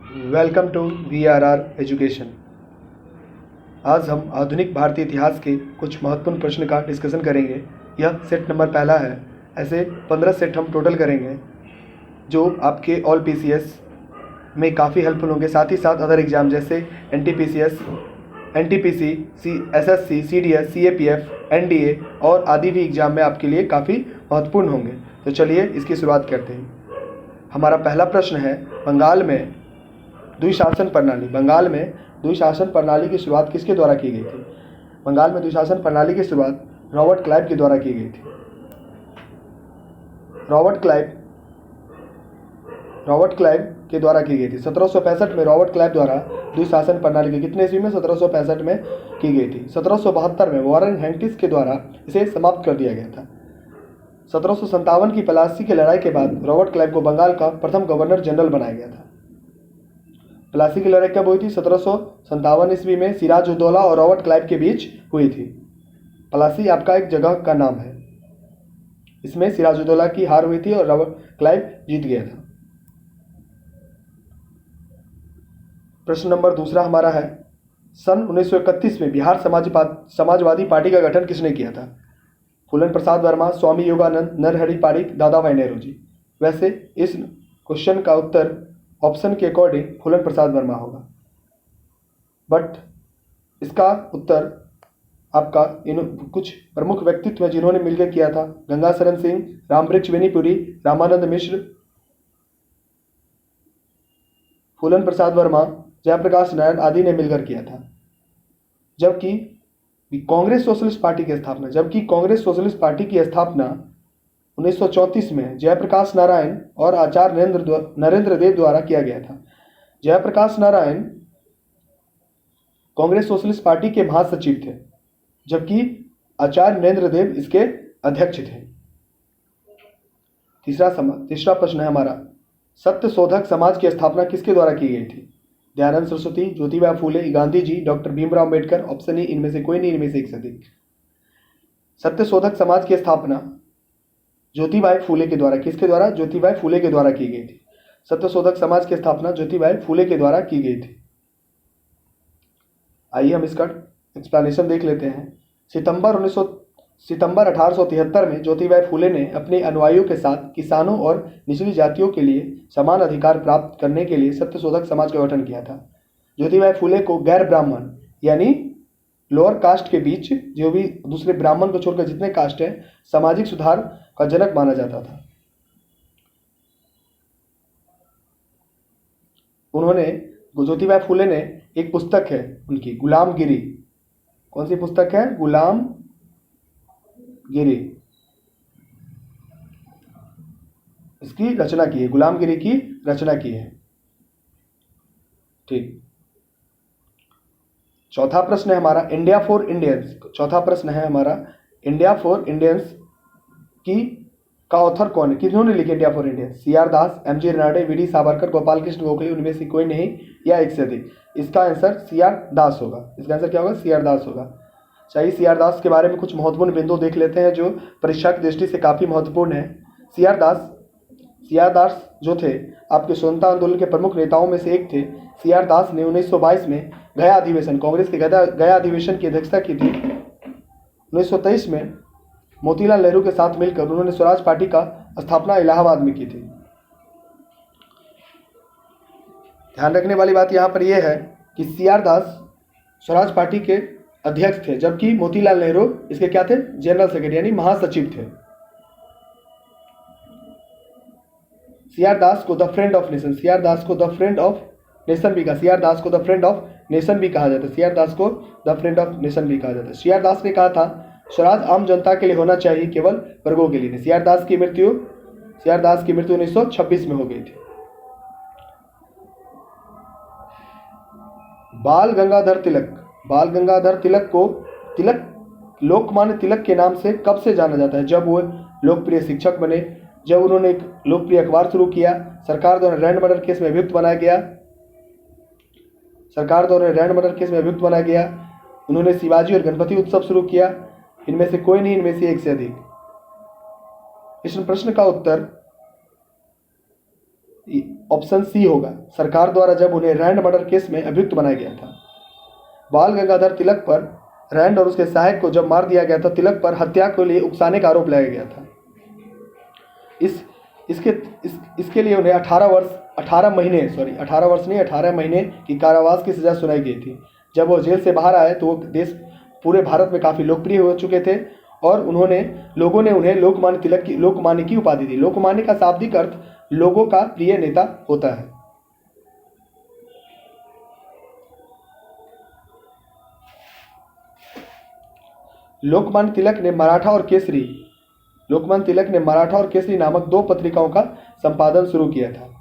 Welcome to VRR education. आज हम आधुनिक भारतीय इतिहास के कुछ महत्वपूर्ण प्रश्न का डिस्कशन करेंगे। यह सेट नंबर पहला है। ऐसे 15 सेट हम टोटल करेंगे जो आपके ऑल PCS में काफ़ी हेल्पफुल होंगे। साथ ही साथ अदर एग्जाम जैसे NTPCS, NTPC, SSC, CDS, CAPF, NDA और आदि भी एग्जाम में आपके लिए काफ़ी महत्वपूर्ण होंगे। तो चलिए इसकी शुरुआत करते हैं। हमारा पहला प्रश्न है, बंगाल में द्विशासन प्रणाली की शुरुआत किसके द्वारा की गई थी? बंगाल में द्विशासन प्रणाली की शुरुआत रॉबर्ट क्लाइव के द्वारा की गई थी। रॉबर्ट क्लाइव के द्वारा की गई थी। 1765 में रॉबर्ट क्लाइव द्वारा द्विशासन प्रणाली की कितने ईस्वी में? 1765 में की गई थी। 1772 में वॉरेन हेस्टिंग्स के द्वारा इसे समाप्त कर दिया गया था। 1757 की प्लासी की लड़ाई के बाद रॉबर्ट क्लाइव को बंगाल का प्रथम गवर्नर जनरल बनाया गया था। प्लासी की लड़ाई कब हुई थी? 1757 ईस्वी में सिराज उद दौला और रॉबर्ट क्लाइव के बीच हुई थी। प्लासी आपका एक जगह का नाम है। इसमें सिराज उद दौला की हार हुई थी और रॉबर्ट क्लाइव जीत गया था। प्रश्न नंबर दूसरा हमारा है, सन 1931 में बिहार समाजवादी पार्टी का गठन किसने किया था? फूलन प्रसाद वर्मा, स्वामी योगानंद, नरहरि पारिक, दादा भाई नेहरू जी। वैसे इस क्वेश्चन का उत्तर ऑप्शन के अकॉर्डिंग फूलन प्रसाद वर्मा होगा, बट इसका उत्तर आपका इन कुछ प्रमुख व्यक्तित्व हैं जिन्होंने मिलकर किया था। गंगाशरण सिंह, रामवृक्ष बेनीपुरी, रामानंद मिश्र, फूलन प्रसाद वर्मा, जयप्रकाश नारायण आदि ने मिलकर किया था। जबकि कांग्रेस सोशलिस्ट पार्टी की स्थापना 1934 में जयप्रकाश नारायण और आचार्य नरेंद्र देव द्वारा किया गया था। जयप्रकाश नारायण कांग्रेस सोशलिस्ट पार्टी के महासचिव थे, जबकि आचार्य नरेंद्र देव इसके अध्यक्ष थे। तीसरा प्रश्न है हमारा, सत्य शोधक समाज की स्थापना किसके द्वारा की गई थी? Dayanand Saraswati, Jyotiba Phule, Gandhi ji, doctor Bhimrao Ambedkar. Option A, इनमें से कोई नहीं, इनमें से एक से अधिक। सत्य शोधक समाज की स्थापना ज्योतिबाई फूले के द्वारा किसके द्वारा? ज्योतिबाई फूले के द्वारा की गई थी। सत्य शोधक समाज की स्थापना ज्योतिबाई फूले के द्वारा की गई थी। आइए हम इसका एक्सप्लेनेशन देख लेते हैं। सितंबर 1873 में ज्योतिबाई फूले ने अपने अनुयायियों के साथ किसानों और निचली जातियों के लिए समान अधिकार प्राप्त करने के लिए सत्य शोधक समाज का गठन किया था। ज्योतिबाई फूले को गैर ब्राह्मण यानी लोअर कास्ट के बीच, जो भी दूसरे ब्राह्मण को छोड़कर जितने कास्ट हैं, सामाजिक सुधार का जनक माना जाता था। ज्योतिबाई फूले ने एक पुस्तक है उनकी, गुलामगिरी। कौन सी पुस्तक है? गुलामगिरी। इसकी रचना की है, गुलामगिरी की रचना की है। ठीक। चौथा प्रश्न है हमारा, इंडिया फॉर इंडियंस का ऑथर कौन है? किन्होंने लिखी India for Indians? CR Das, MG Ranade, VD Savarkar, Gopal Krishna Gokhale. उनमें से कोई नहीं या एक से अधिक। इसका आंसर CR दास होगा। इसका आंसर क्या होगा? CR दास होगा। चाहिए CR दास के बारे में कुछ महत्वपूर्ण बिंदु देख लेते हैं जो परीक्षा की दृष्टि से काफी महत्वपूर्ण है। CR दास जो थे आपके स्वतंत्रता आंदोलन के प्रमुख नेताओं में से एक थे। CR दास ने 1922 में गया अधिवेशन, कांग्रेस के गया अधिवेशन की अध्यक्षता की थी। 1923 में मोतीलाल नेहरू के साथ मिलकर उन्होंने स्वराज पार्टी का स्थापना इलाहाबाद में की थी। ध्यान रखने वाली बात यहां पर यह है कि CR दास स्वराज पार्टी के अध्यक्ष थे, जबकि मोतीलाल नेहरू इसके क्या थे? जनरल सेक्रेटरी यानी महासचिव थे। CR दास को द फ्रेंड ऑफ नेशन भी कहा जाता है। CR दास ने कहा था, स्वराज आम जनता के लिए होना चाहिए, केवल वर्गों के लिए नहीं। CR दास की मृत्यु 1926 में हो गई थी। बाल गंगाधर तिलक को लोकमान्य तिलक के नाम से कब से जाना जाता है? जब वो लोकप्रिय शिक्षक बने, जब उन्होंने एक लोकप्रिय अखबार शुरू किया, सरकार द्वारा रैंड मर्डर केस में अभियुक्त बनाया गया, उन्होंने शिवाजी और गणपति उत्सव शुरू किया। इनमें से कोई नहीं, इनमें से एक से अधिक। इस प्रश्न का उत्तर ऑप्शन सी होगा, सरकार द्वारा जब उन्हें रैंड मर्डर केस में अभियुक्त बनाया गया था। बाल गंगाधर तिलक पर रैंड और उसके सहायक को जब मार दिया गया था, तिलक पर हत्या के लिए उकसाने का आरोप लगाया गया था। इसके लिए उन्हें 18 महीने की कारावास की सजा सुनाई गई थी। जब वो जेल से बाहर आए तो वो देश पूरे भारत में काफ़ी लोकप्रिय हो चुके थे और लोगों ने उन्हें लोकमान्य की उपाधि दी। लोकमान्य का शाब्दिक अर्थ लोगों का प्रिय नेता होता है। लोकमान्य तिलक ने मराठा और केसरी नामक 2 पत्रिकाओं का संपादन शुरू किया था।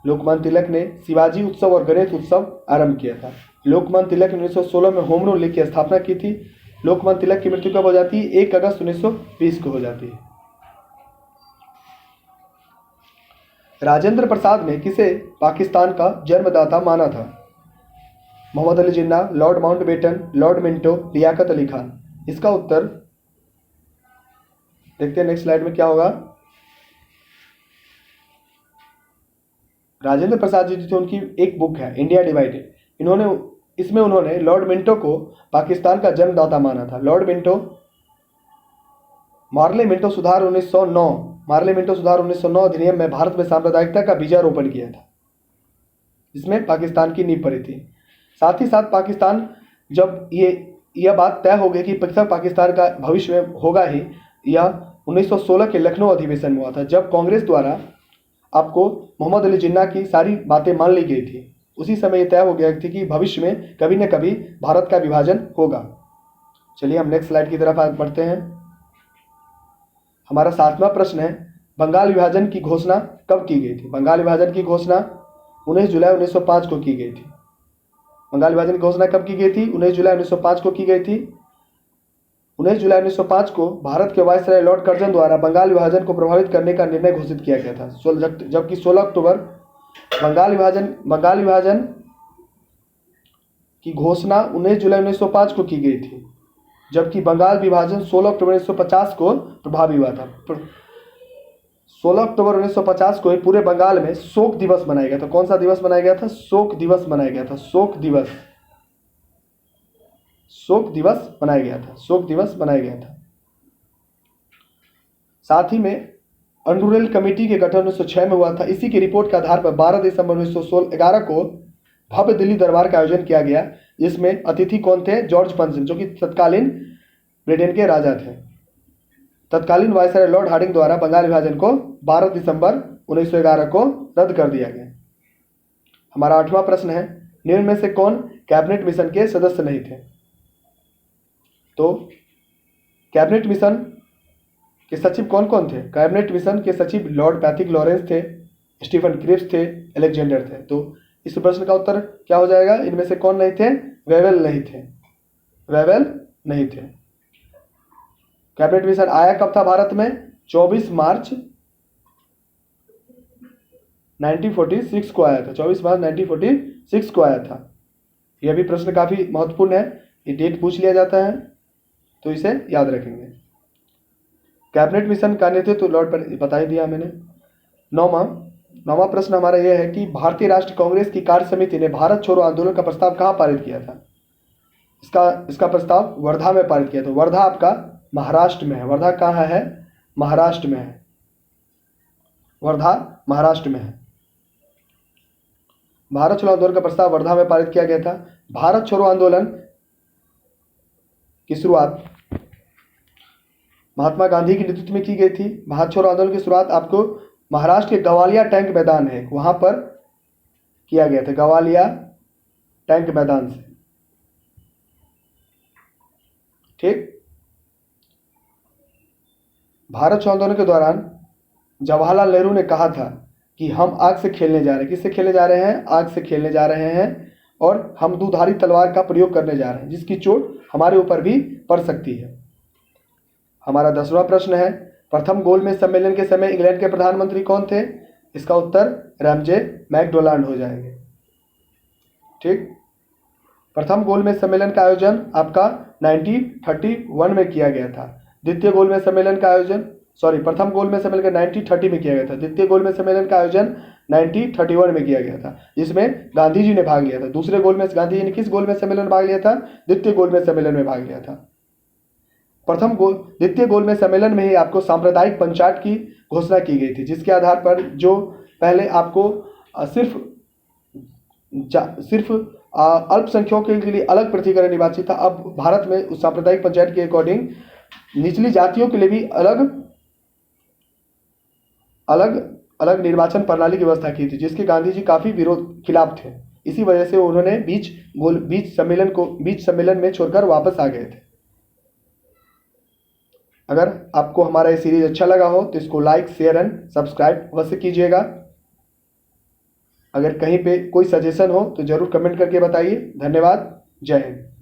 लोकमान्य तिलक ने शिवाजी उत्सव और गणेश उत्सव आरंभ किया था। लोकमान्य तिलक ने 1916 में होम रूल लीग की स्थापना की थी। लोकमान्य तिलक की मृत्यु कब हो जाती है? 1 अगस्त 1920 को हो जाती है। राजेंद्र प्रसाद ने किसे पाकिस्तान का जन्मदाता माना था? Mohammad Ali Jinnah, lord Mountbatten, lord Minto, Liaquat Ali Khan. इसका उत्तर देखते हैं नेक्स्ट स्लाइड में क्या होगा। राजेंद्र प्रसाद जी थे, उनकी एक बुक है इंडिया डिवाइडेड। इसमें उन्होंने लॉर्ड मिंटो को पाकिस्तान का जन्मदाता माना था। मार्ले मिंटो सुधार 1909 अधिनियम में भारत में सांप्रदायिकता का बीजारोपण किया था। इसमें पाकिस्तान की नींव पड़ी थी। साथ ही साथ पाकिस्तान, जब यह बात तय हो गई कि पाकिस्तान का भविष्य में होगा ही, यह 1916 के लखनऊ अधिवेशन में हुआ था, जब कांग्रेस द्वारा आपको मोहम्मद अली जिन्ना की सारी बातें मान ली गई थी। उसी समय यह तय हो गया थी कि भविष्य में कभी न कभी भारत का विभाजन होगा। चलिए हम नेक्स्ट स्लाइड की तरफ बढ़ते हैं। हमारा 7वां प्रश्न है, बंगाल विभाजन की घोषणा कब की गई थी? बंगाल विभाजन की घोषणा 19 जुलाई 1905 को की गई थी। बंगाल विभाजन की घोषणा कब की गई थी? 19 जुलाई 1905 को की गई थी। 19 जुलाई 1905 को भारत के वायसराय लॉर्ड कर्जन द्वारा बंगाल विभाजन को प्रभावित करने का निर्णय घोषित किया गया था। जबकि 16 अक्टूबर बंगाल विभाजन की घोषणा 19 जुलाई 1905 को की गई थी, जबकि बंगाल विभाजन 16 अक्टूबर 1950 को प्रभावी हुआ था। 16 अक्टूबर 1950 को पूरे बंगाल में शोक दिवस मनाया गया था। कौन सा दिवस मनाया गया था? शोक दिवस मनाया गया था। शोक दिवस मनाया गया था। साथ ही में अंडूरेल कमेटी के गठन 1906 में हुआ था। इसी की रिपोर्ट के आधार पर 12 दिसंबर 1911 को भव्य दिल्ली दरबार का आयोजन किया गया, जिसमें अतिथि कौन थे? जॉर्ज पंचम, जो कि तत्कालीन ब्रिटेन के राजा थे। तत्कालीन वायसराय लॉर्ड हार्डिंग द्वारा बंगाल विभाजन को 12 दिसंबर 1911 को रद्द कर दिया गया। हमारा 8वां प्रश्न है, निम्न में से कौन कैबिनेट मिशन के सदस्य नहीं थे? तो कैबिनेट मिशन के सचिव कौन कौन थे? कैबिनेट मिशन के सचिव लॉर्ड पैथिक लॉरेंस थे, स्टीफन क्रिप्स थे, अलेक्जेंडर थे। तो इस प्रश्न का उत्तर क्या हो जाएगा? इनमें से कौन नहीं थे? वेवेल नहीं थे। कैबिनेट मिशन आया कब था भारत में? 24 मार्च 1946 को आया था। 24 मार्च 1946 को आया था। यह भी प्रश्न काफी महत्वपूर्ण है, ये डेट पूछ लिया जाता है, तो इसे याद रखेंगे। कैबिनेट मिशन का नेतृत्व तो लॉर्ड पर बता ही दिया मैंने। नौवां प्रश्न हमारा यह है कि भारतीय राष्ट्रीय कांग्रेस की कार्य समिति ने भारत छोड़ो आंदोलन का प्रस्ताव कहाँ पारित किया था? इसका प्रस्ताव वर्धा में पारित किया था। वर्धा आपका महाराष्ट्र में है। वर्धा कहाँ है? महाराष्ट्र में है। वर्धा महाराष्ट्र में है। भारत छोड़ो आंदोलन का प्रस्ताव वर्धा में पारित किया गया था। भारत छोड़ो आंदोलन की शुरुआत महात्मा गांधी के नेतृत्व में की गई थी। भारत छोड़ो आंदोलन की शुरुआत आपको महाराष्ट्र के गवालिया टैंक मैदान है, वहां पर किया गया था। गवालिया टैंक मैदान से, ठीक। भारत छोड़ो आंदोलन के दौरान जवाहरलाल नेहरू ने कहा था कि हम आग से खेलने जा रहे हैं। किससे खेलने जा रहे हैं? आग से खेलने जा रहे हैं, और हम दुधारी तलवार का प्रयोग करने जा रहे हैं, जिसकी चोट हमारे ऊपर भी पड़ सकती है। हमारा 10वां प्रश्न है, प्रथम गोलमेज सम्मेलन के समय इंग्लैंड के प्रधानमंत्री कौन थे? इसका उत्तर रैमजे मैकडोनाल्ड हो जाएंगे, ठीक। प्रथम गोलमेज सम्मेलन का आयोजन आपका 1931 में किया गया था। द्वितीय गोलमेज सम्मेलन का आयोजन प्रथम गोलमेज सम्मेलन का 1930 में किया गया था। द्वितीय गोलमेज सम्मेलन का आयोजन 1931 में किया गया था, जिसमें गांधी जी ने भाग लिया था। दूसरे गोलमेज गांधी जी ने किस गोलमेज सम्मेलन में भाग लिया था? द्वितीय गोलमेज सम्मेलन में भाग लिया था। द्वितीय गोलमेज सम्मेलन में ही आपको सांप्रदायिक पंचायत की घोषणा की गई थी, जिसके आधार पर जो पहले आपको सिर्फ अल्पसंख्यकों के लिए अलग प्राधिकरण निर्वाचित था, अब भारत में उस सांप्रदायिक पंचायत के अकॉर्डिंग निचली जातियों के लिए भी अलग अलग अलग निर्वाचन प्रणाली की व्यवस्था की थी, जिसके गांधी जी काफी खिलाफ थे। इसी वजह से उन्होंने बीच सम्मेलन में छोड़कर वापस आ गए थे। अगर आपको हमारा ये सीरीज अच्छा लगा हो तो इसको लाइक, शेयर एंड सब्सक्राइब अवश्य कीजिएगा। अगर कहीं पे कोई सजेशन हो तो जरूर कमेंट करके बताइए। धन्यवाद। जय हिंद।